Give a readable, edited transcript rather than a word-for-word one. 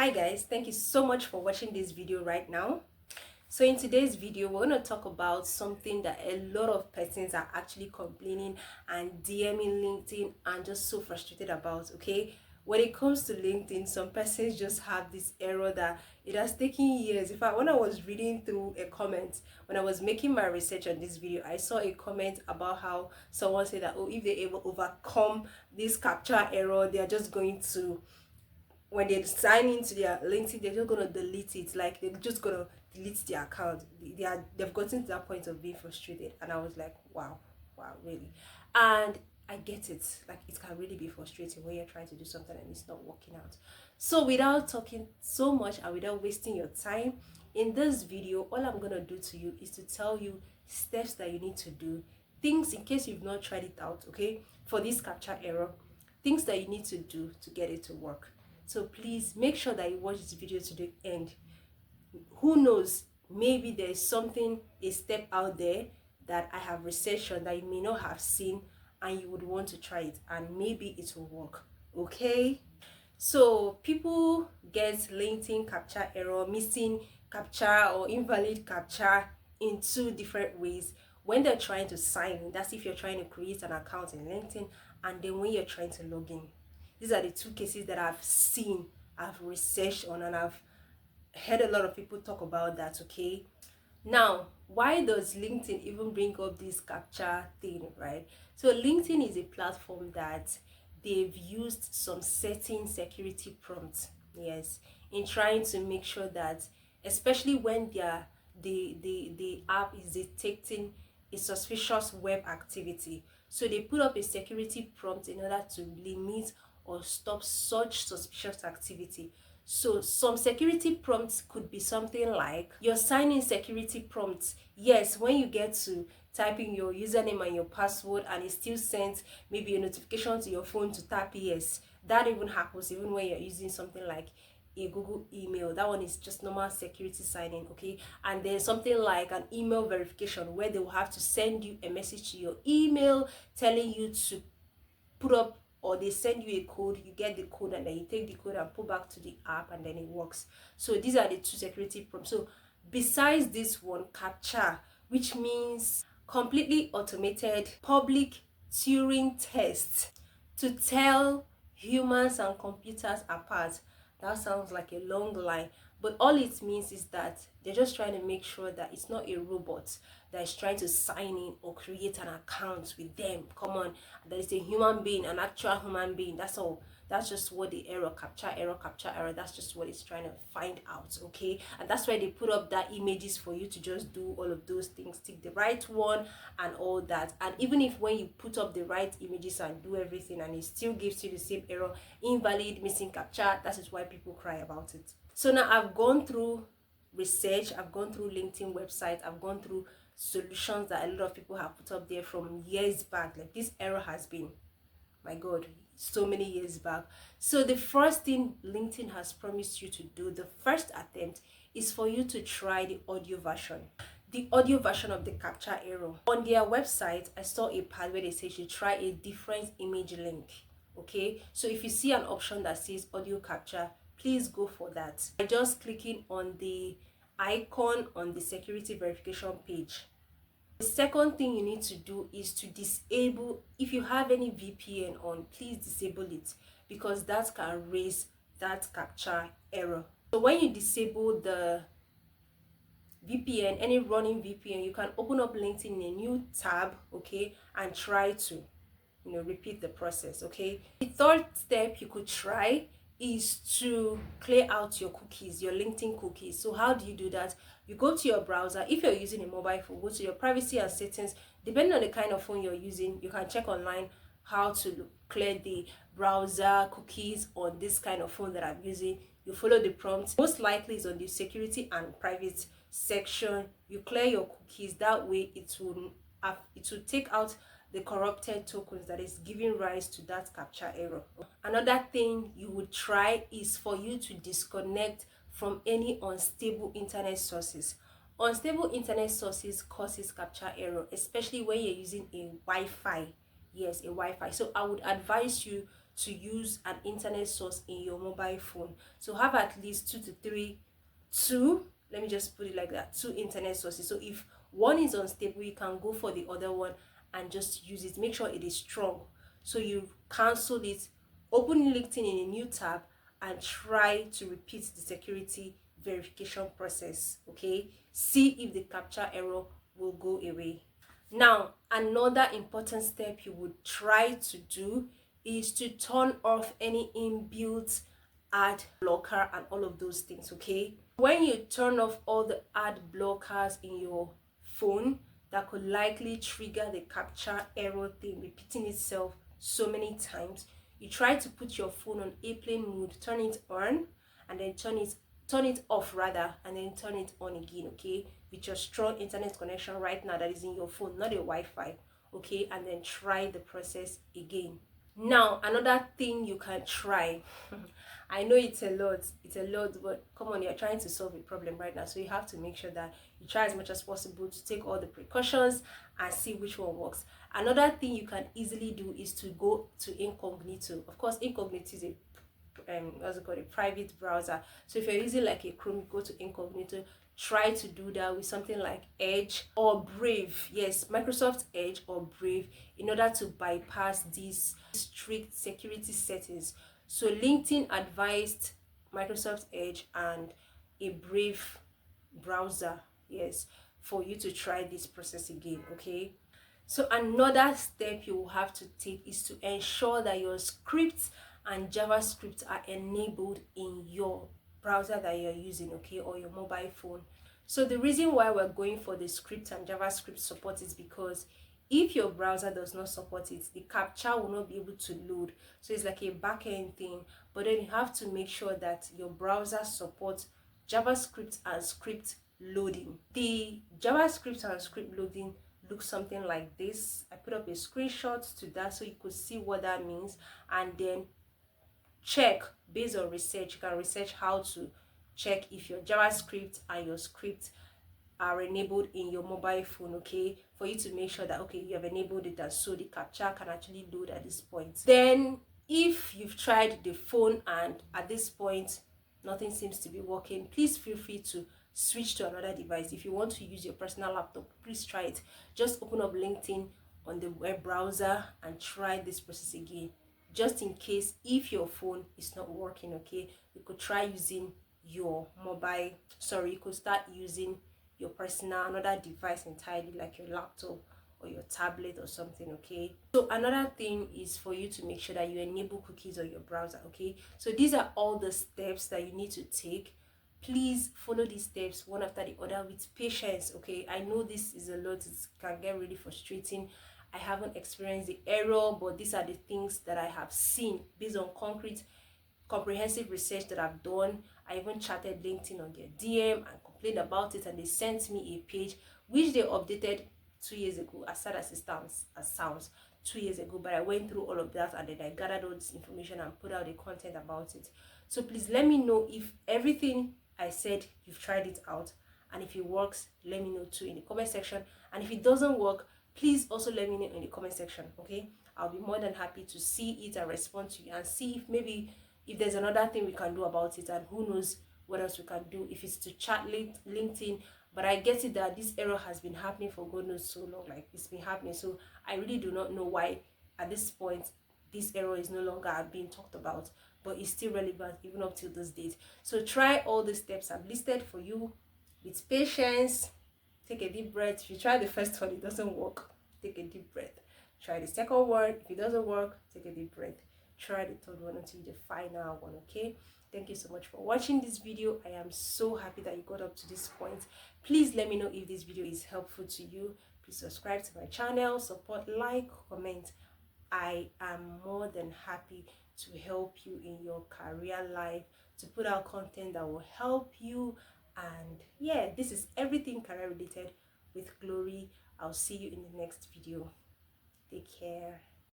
Hi guys, thank you so much for watching this video right now. So in today's video, we're going to talk about something that a lot of persons are actually complaining and DMing LinkedIn and just so frustrated about, okay? When it comes to LinkedIn, some persons just have this error that it has taken years. In fact, when I was reading through a comment, when I was making my research on this video, I saw a comment about how someone said that, oh, if they ever overcome this Captcha error, they are just going to, when they sign into their LinkedIn, they're just gonna delete it. Like they're just gonna delete their account. They've gotten to that point of being frustrated, and I was like, wow, really. And I get it. Like it can really be frustrating when you're trying to do something and it's not working out. So without talking so much and without wasting your time, in this video, all I'm gonna do to you is to tell you steps that you need to do, things in case you've not tried it out, okay, for this Captcha error, things that you need to do to get it to work. So please make sure that you watch this video to the end. Who knows, maybe there's something, a step out there that I have researched on that you may not have seen and you would want to try it and maybe it will work, okay? So people get LinkedIn Captcha error, missing Captcha or invalid Captcha in two different ways. When they're trying to sign in, that's if you're trying to create an account in LinkedIn, and then when you're trying to log in. These are the two cases that I've seen, I've researched on, and I've heard a lot of people talk about that, okay? Now, why does LinkedIn even bring up this Captcha thing, right? So LinkedIn is a platform that they've used some certain security prompts, yes, in trying to make sure that, especially when the app is detecting a suspicious web activity, so they put up a security prompt in order to limit or stop such suspicious activity. So some security prompts could be something like your sign-in security prompts. Yes, when you get to type in your username and your password and it still sends maybe a notification to your phone to tap yes. That even happens even when you're using something like a Google email. That one is just normal security sign-in, okay? And then something like an email verification where they will have to send you a message to your email telling you to put up, or they send you a code, you get the code and then you take the code and put back to the app and then it works. So these are the two security prompts. So besides this one, Captcha, which means completely automated public Turing test to tell humans and computers apart. That sounds like a long line, but all it means is that they're just trying to make sure that it's not a robot that is trying to sign in or create an account with them. Come on, that is a human being, an actual human being. That's all. That's just what the error, Captcha error, that's just what it's trying to find out, okay? And that's why they put up that images for you to just do all of those things, tick the right one and all that. And even if when you put up the right images and do everything and it still gives you the same error, invalid, missing Captcha, that is why people cry about it. So now I've gone through research, I've gone through LinkedIn website, I've gone through solutions that a lot of people have put up there from years back. Like this error has been, my God, so many years back. So the first thing LinkedIn has promised you to do, the first attempt, is for you to try the audio version. The audio version of the Captcha error. On their website, I saw a part where they say you try a different image link. Okay, so if you see an option that says audio Captcha, please go for that. By just clicking on the icon on the security verification page. The second thing you need to do is to disable, if you have any VPN on, please disable it, because that can raise that Captcha error. So when you disable the VPN, any running VPN, you can open up LinkedIn in a new tab, okay, and try to, repeat the process, okay? The third step you could try is to clear out your cookies, your LinkedIn cookies. So how do you do that? You go to your browser. If you're using a mobile phone, go to your privacy and settings. Depending on the kind of phone you're using, you can check online how to clear the browser cookies on this kind of phone that I'm using. You follow the prompts. Most likely is on the security and private section. You clear your cookies. That way it will take out the corrupted tokens that is giving rise to that Captcha error. Another thing you would try is for you to disconnect from any unstable internet sources. Unstable internet sources causes Captcha error, especially when you're using a Wi-Fi. Yes, a Wi-Fi. So I would advise you to use an internet source in your mobile phone. So have at least two, let me just put it like that, two internet sources. So if one is unstable, you can go for the other one and just use it. Make sure it is strong. So you cancel it, open LinkedIn in a new tab, and try to repeat the security verification process. Okay, see if the captcha error will go away. Now, another important step you would try to do is to turn off any inbuilt ad blocker and all of those things. Okay, when you turn off all the ad blockers in your phone that could likely trigger the captcha error thing repeating itself so many times, you try to put your phone on airplane mode, turn it on, and then turn it off rather, and then turn it on again. Okay, with your strong internet connection right now that is in your phone, not a Wi-Fi. Okay, and then try the process again. Now, another thing you can try, I know it's a lot, but come on, you're trying to solve a problem right now, so you have to make sure that you try as much as possible to take all the precautions and see which one works. Another thing you can easily do is to go to incognito. Of course, incognito is a what's it called, a private browser. So if you're using like a Chrome, go to incognito. Try to do that with something like Edge or Brave. Yes, Microsoft Edge or Brave, in order to bypass these strict security settings. So LinkedIn advised Microsoft Edge and a Brave browser, yes, for you to try this process again. Okay, so another step you will have to take is to ensure that your scripts and JavaScript are enabled in your browser that you're using, okay, or your mobile phone. So the reason why we're going for the script and JavaScript support is because if your browser does not support it, the captcha will not be able to load. So it's like a back-end thing, but then you have to make sure that your browser supports JavaScript and script loading. The JavaScript and script loading looks something like this. I put up a screenshot to that so you could see what that means, and then check based on research. You can research how to check if your JavaScript and your script are enabled in your mobile phone, okay, for you to make sure that okay, you have enabled it, and so the captcha can actually load at this point. Then if you've tried the phone and at this point nothing seems to be working, please feel free to switch to another device. If you want to use your personal laptop, please try it. Just open up LinkedIn on the web browser and try this process again, just in case if your phone is not working. Okay, you could try using your mobile, you could start using your personal, another device entirely, like your laptop or your tablet or something. Okay, so another thing is for you to make sure that you enable cookies on your browser. Okay, so these are all the steps that you need to take. Please follow these steps one after the other with patience. Okay, I know this is a lot, it can get really frustrating. I haven't experienced the error, but these are the things that I have seen based on comprehensive research that I've done. I even chatted LinkedIn on their DM and complained about it, and they sent me a page which they updated 2 years ago, as sad as it sounds 2 years ago. But I went through all of that, and then I gathered all this information and put out the content about it. So please let me know if everything I said you've tried it out, and if it works, let me know too in the comment section. And if it doesn't work, please also let me know in the comment section. Okay, I'll be more than happy to see it and respond to you, and see if maybe if there's another thing we can do about it, and who knows what else we can do, if it's to chat LinkedIn. But I get it that this error has been happening for God knows so long, like it's been happening. So I really do not know why at this point this error is no longer being talked about, but it's still relevant even up till this date. So try all the steps I've listed for you with patience. Take a deep breath. If you try the first one, it doesn't work, take a deep breath. Try the second one. If it doesn't work, take a deep breath. Try the third one until the final one. Okay, thank you so much for watching this video. I am so happy that you got up to this point. Please let me know if this video is helpful to you. Please subscribe to my channel, support, like, comment. I am more than happy to help you in your career life, to put out content that will help you. And yeah, this is everything career related with Glory. I'll see you in the next video. Take care.